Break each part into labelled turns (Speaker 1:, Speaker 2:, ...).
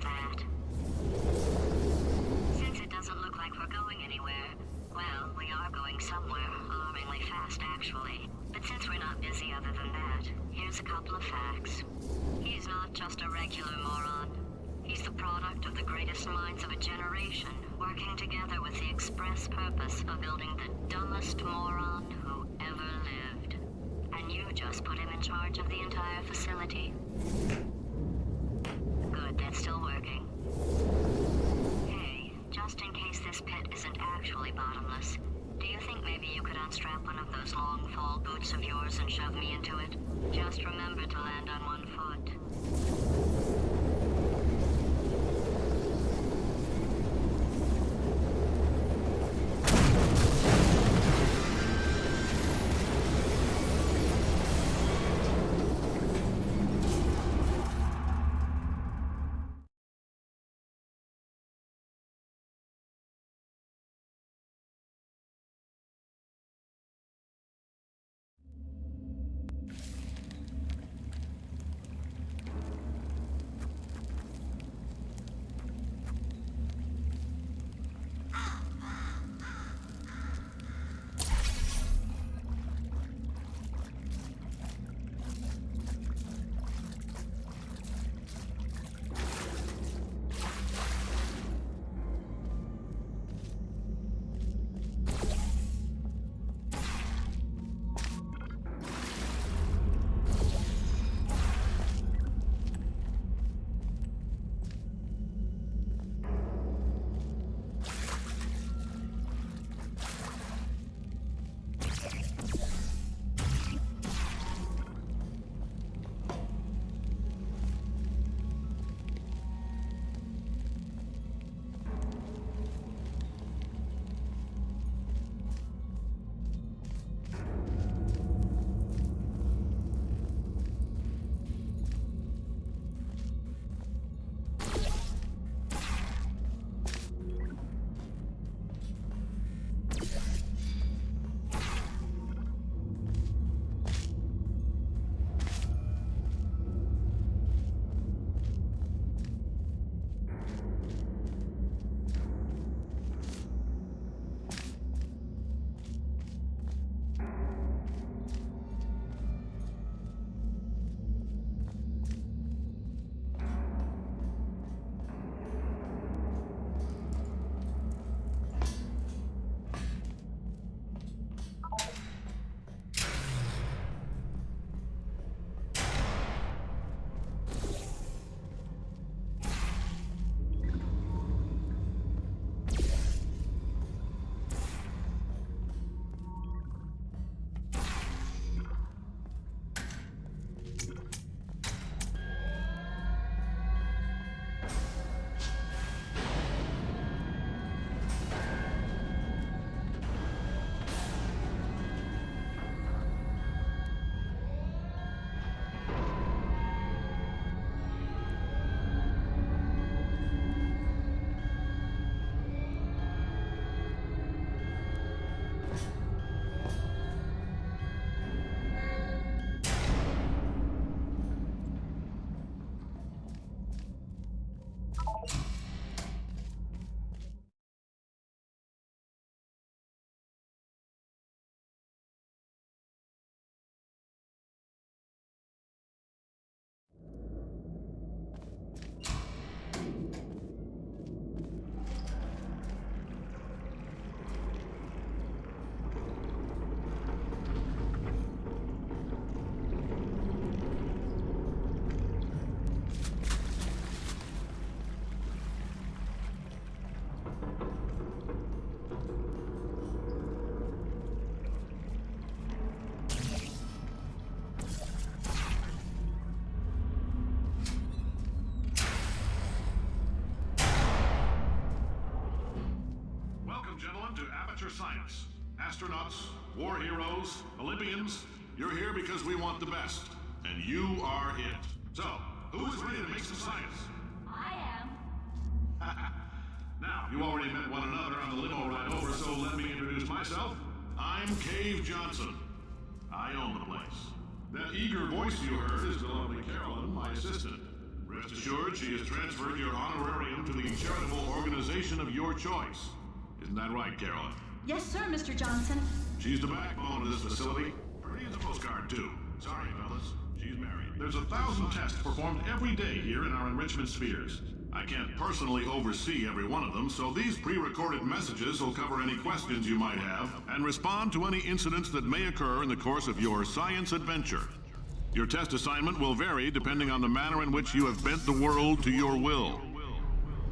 Speaker 1: that. Since it doesn't look like we're going anywhere, well, we are going somewhere, alarmingly fast actually. But since we're not busy other than that, here's a couple of facts. He's not just a regular moron. He's the product of the greatest minds of a generation, working together with the express purpose of building the dumbest moron who ever lived. And you just put him in charge of the entire facility. Good, that's still working. Hey, just in case this pit isn't actually bottomless, do you think maybe you could unstrap one of those long fall boots of yours and shove me into it? Just remember to land on one foot.
Speaker 2: Science. Astronauts, war heroes, Olympians, you're here because we want the best. And you are it. So, who is ready to make some science?
Speaker 3: I am.
Speaker 2: Now, you already met one another on the limo ride over, so let me introduce myself. I'm Cave Johnson. I own the place. That eager voice you heard is the lovely Carolyn, my assistant. Rest assured, she has transferred your honorarium to the charitable organization of your choice. Isn't that right, Carolyn?
Speaker 3: Yes, sir, Mr. Johnson.
Speaker 2: She's the backbone of this facility. Her needs a postcard, too. Sorry, fellas. She's married. There's 1,000 tests performed every day here in our enrichment spheres. I can't personally oversee every one of them, so these pre-recorded messages will cover any questions you might have and respond to any incidents that may occur in the course of your science adventure. Your test assignment will vary depending on the manner in which you have bent the world to your will.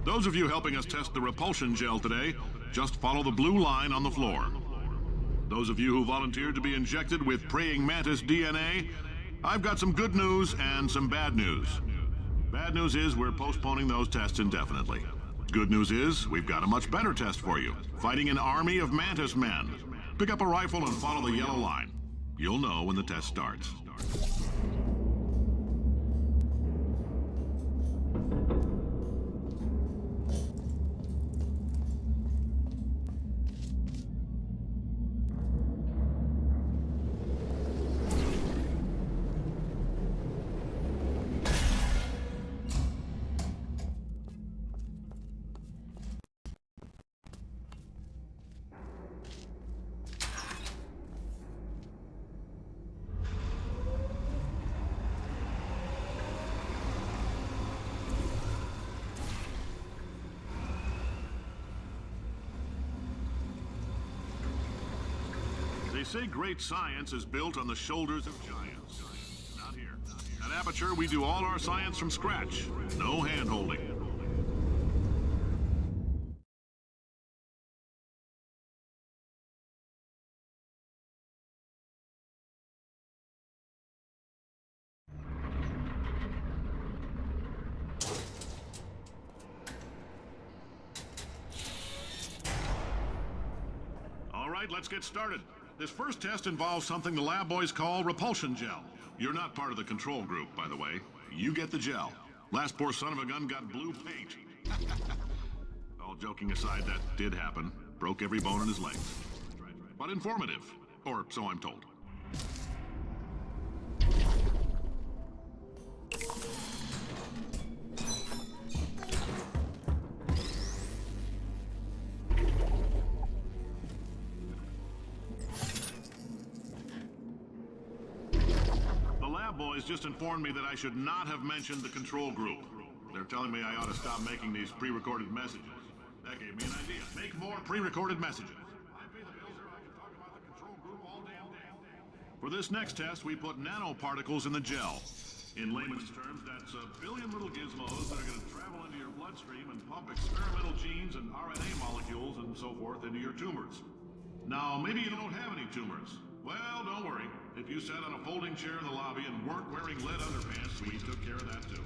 Speaker 2: Those of you helping us test the repulsion gel today, just follow the blue line on the floor. Those of you who volunteered to be injected with praying mantis DNA, I've got some good news and some bad news. Bad news is we're postponing those tests indefinitely. Good news is we've got a much better test for you, fighting an army of mantis men. Pick up a rifle and follow the yellow line. You'll know when the test starts. They say great science is built on the shoulders of giants. Not here. At Aperture, we do all our science from scratch. No hand-holding. All right, let's get started. This first test involves something the lab boys call repulsion gel. You're not part of the control group, by the way. You get the gel. Last poor son of a gun got blue paint. All joking aside, that did happen. Broke every bone in his leg. But informative. Or so I'm told. Boys just informed me that I should not have mentioned the control group. They're telling me I ought to stop making these pre-recorded messages. That gave me an idea. Make more pre-recorded messages. I pay the bills here, I can talk about the control group all damn day. For this next test, we put nanoparticles in the gel. In layman's terms, that's a billion little gizmos that are going to travel into your bloodstream and pump experimental genes and RNA molecules and so forth into your tumors. Now, maybe you don't have any tumors. Well, don't worry. If you sat on a folding chair in the lobby and weren't wearing lead underpants, we took care of that too.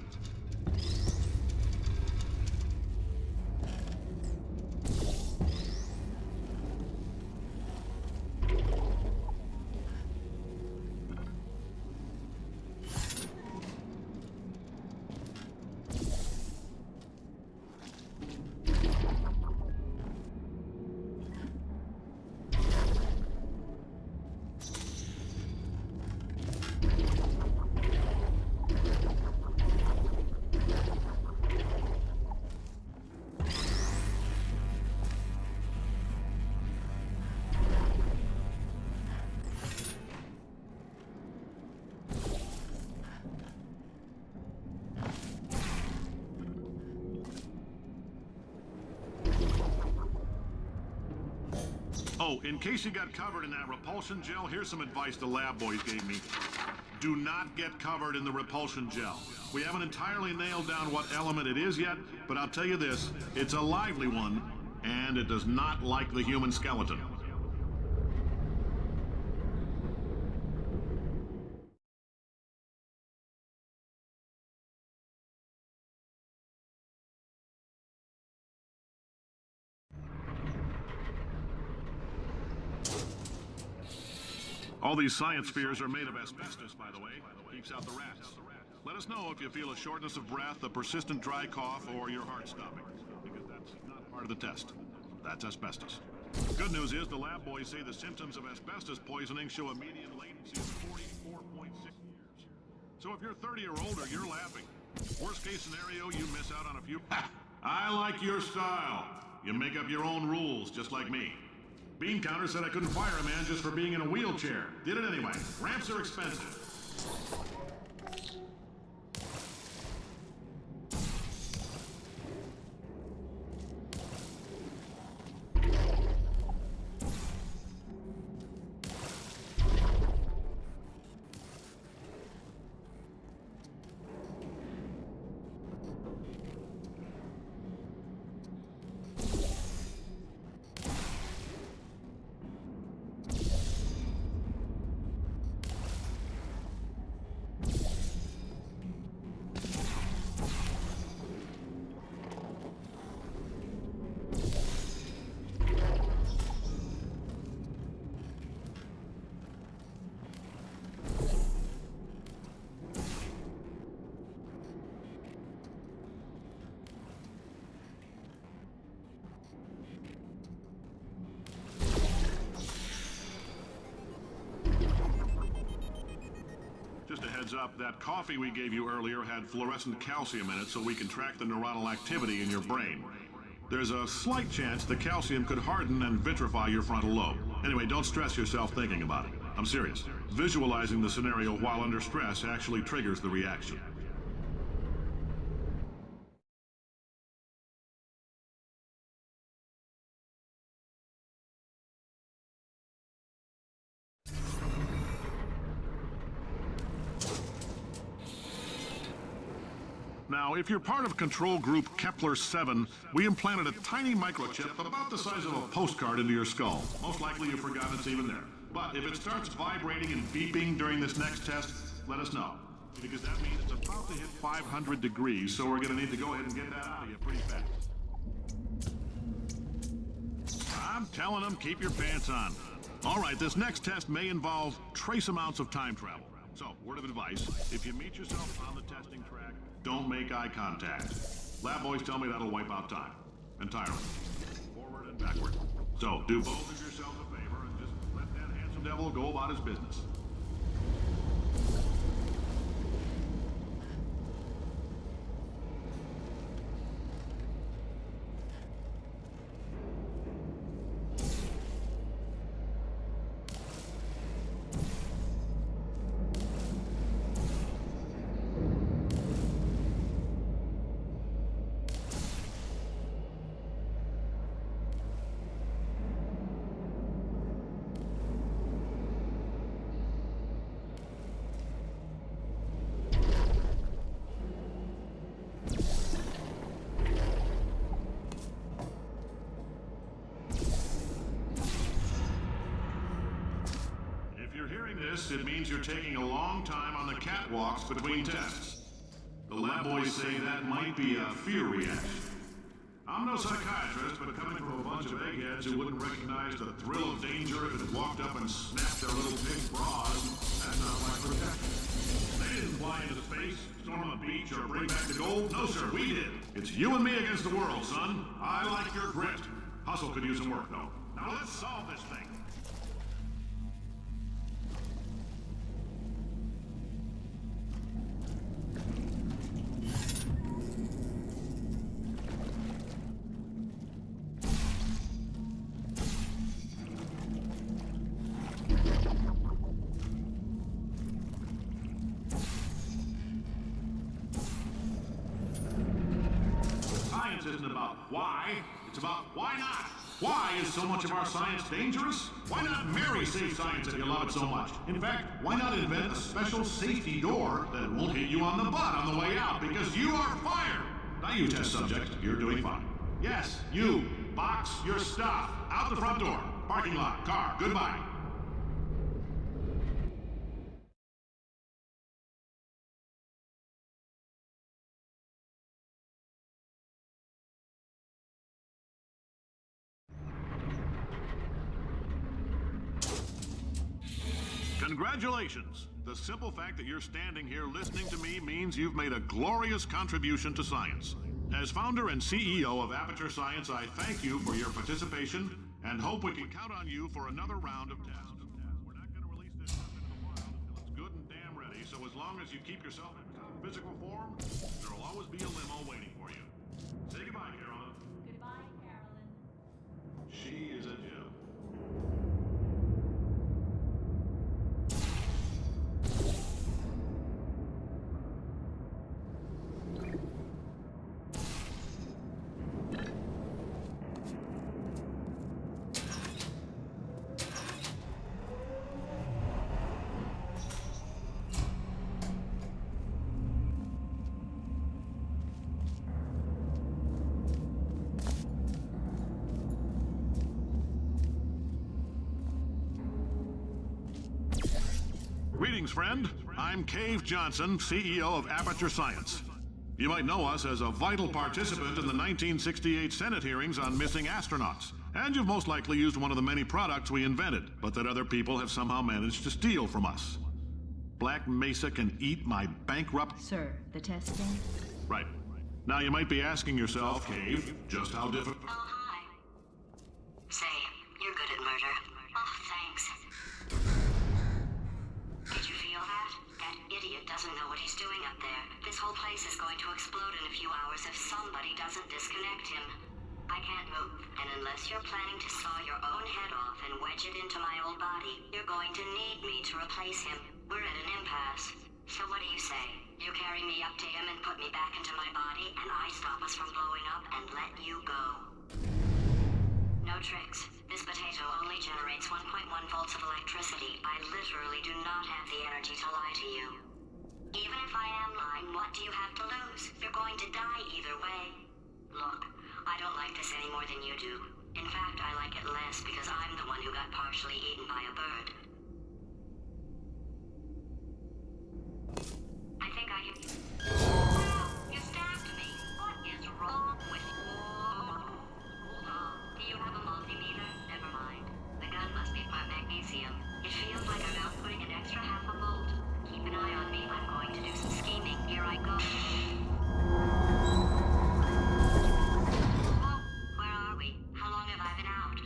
Speaker 2: Oh, in case you got covered in that repulsion gel, here's some advice the lab boys gave me. Do not get covered in the repulsion gel. We haven't entirely nailed down what element it is yet, but I'll tell you this, it's a lively one, and it does not like the human skeleton. All these science spheres are made of asbestos, by the way. Keeps out the rats. Let us know if you feel a shortness of breath, a persistent dry cough, or your heart stopping, because that's not part of the test. That's asbestos. Good news is the lab boys say the symptoms of asbestos poisoning show a median latency of 44.6 years. So if you're 30 or older, you're laughing. Worst case scenario, you miss out on a few... Ha! I like your style. You make up your own rules, just like me. Bean Counter said I couldn't fire a man just for being in a wheelchair. Did it anyway. Ramps are expensive. Just a heads up, that coffee we gave you earlier had fluorescent calcium in it so we can track the neuronal activity in your brain. There's a slight chance the calcium could harden and vitrify your frontal lobe. Anyway, don't stress yourself thinking about it. I'm serious. Visualizing the scenario while under stress actually triggers the reaction. Now, if you're part of control group Kepler-7, we implanted a tiny microchip about the size of a postcard into your skull. Most likely you've forgotten it's even there. But if it starts vibrating and beeping during this next test, let us know. Because that means it's about to hit 500 degrees, so we're going to need to go ahead and get that out of you pretty fast. I'm telling them, keep your pants on. All right, this next test may involve trace amounts of time travel. So, word of advice, if you meet yourself on the testing track, don't make eye contact. Lab boys tell me that'll wipe out time. Entirely. Forward and backward. So, do both of yourself a favor and just let that handsome devil go about his business. It means you're taking a long time on the catwalks between tests. The lab boys say that might be a fear reaction. I'm no psychiatrist, but coming from a bunch of eggheads who wouldn't recognize the thrill of danger if it walked up and snapped their little pig bras, that's not my protection. They didn't fly into space, storm a beach, or bring back the gold. No, sir, we did. It's you and me against the world, son. I like your grit. Hustle could use some work, though. Now let's solve this thing. Isn't about why, it's about why not. Why is so much of our science dangerous? Why not marry safe science if you love it so much? In fact, why not invent a special safety door that won't hit you on the butt on the way out because you are fired? Now you test subject, you're doing fine. Yes, you, box your stuff, out the front door, parking lot, car, goodbye. Congratulations! The simple fact that you're standing here listening to me means you've made a glorious contribution to science. As founder and CEO of Aperture Science, I thank you for your participation and hope we can count on you for another round of tests. We're not going to release this stuff into the wild until it's good and damn ready, so as as long as you keep yourself in top physical form, there'll always be a limo waiting for you. Say goodbye, Carolyn.
Speaker 3: Goodbye, Carolyn.
Speaker 2: She is a gem. Greetings, friend. I'm Cave Johnson, CEO of Aperture Science. You might know us as a vital participant in the 1968 Senate hearings on missing astronauts. And you've most likely used one of the many products we invented, but that other people have somehow managed to steal from us. Black Mesa can eat my bankrupt...
Speaker 3: Sir, the testing?
Speaker 2: Right. Now you might be asking yourself, Cave, just how difficult...
Speaker 1: Oh, hi. Say, you're good at murder. Oh, thanks. Did you feel that? That idiot doesn't know what he's doing up there. This whole place is going to explode in a few hours if somebody doesn't disconnect him. I can't move, and unless you're planning to saw your own head off and wedge it into my old body, you're going to need me to replace him. We're at an impasse. So what do you say? You carry me up to him and put me back into my body, and I stop us from blowing up and let you go. No tricks. This potato only generates 1.1 volts of electricity. I literally do not have the energy to lie to you. Even if I am lying, what do you have to lose? You're going to die either way. Look, I don't like this any more than you do. In fact, I like it less because I'm the one who got partially eaten by a bird. I think I hear you. You stabbed me. What is wrong with you? Do you have a multimeter? Never mind. The gun must be part magnesium. It feels like I'm outputting an extra half a volt. Keep an eye on me. I'm going to do some scheming. Here I go. Oh, where are we? How long have I been out?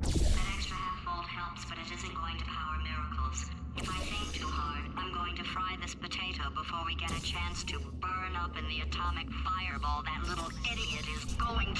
Speaker 1: That extra half volt helps, but it isn't going to power miracles. If I think too hard, I'm going to fry this potato before we get a chance to burn up in the atomic fireball that little idiot is going...